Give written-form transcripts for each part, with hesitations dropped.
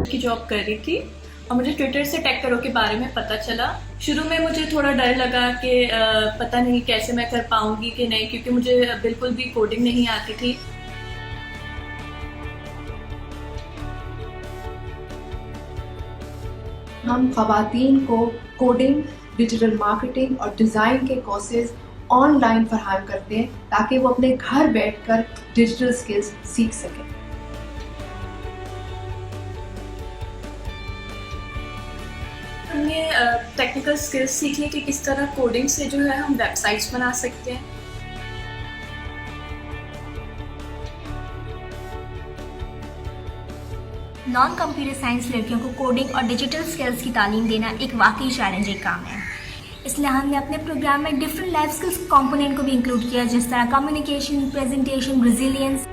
की जॉब कर रही थी और मुझे ट्विटर से टेक करो के बारे में पता चला। शुरू में मुझे थोड़ा डर लगा कि पता नहीं कैसे मैं कर पाऊंगी कि नहीं, क्योंकि मुझे बिल्कुल भी कोडिंग नहीं आती थी। हम ख़वातीन को कोडिंग, डिजिटल मार्केटिंग और डिज़ाइन के कोर्सेज ऑनलाइन फराहम करते हैं ताकि वो अपने घर बैठकर डिजिटल स्किल्स सीख सकें। हमने टेक्निकल स्किल्स सीखी कि किस तरह कोडिंग से जो है हम वेबसाइट्स बना सकते हैं। नॉन कंप्यूटर साइंस लड़कियों को कोडिंग और डिजिटल स्किल्स की तालीम देना एक वाकई चैलेंजिंग काम है। इसलिए हमने अपने प्रोग्राम में डिफरेंट लाइफ स्किल्स कंपोनेंट को भी इंक्लूड किया, जिस तरह कम्युनिकेशन, प्रेजेंटेशन, रेजिलियंस।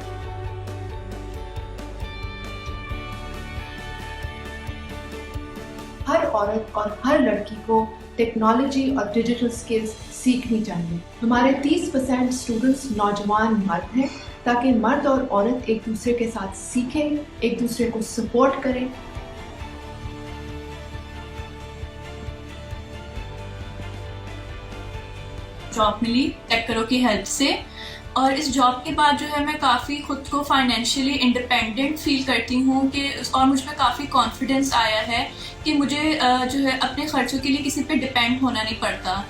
हर औरत और हर लड़की को टेक्नोलॉजी और डिजिटल स्किल्स सीखनी चाहिए। हमारे 30% स्टूडेंट्स नौजवान मर्द हैं ताकि मर्द और औरत एक दूसरे के साथ सीखें, एक दूसरे को सपोर्ट करें। जॉब मिली टेक करो की हेल्प से, और इस जॉब के बाद जो है मैं काफ़ी खुद को फाइनेंशियली इंडिपेंडेंट फील करती हूँ कि और मुझ में काफ़ी कॉन्फिडेंस आया है कि मुझे जो है अपने खर्चों के लिए किसी पे डिपेंड होना नहीं पड़ता।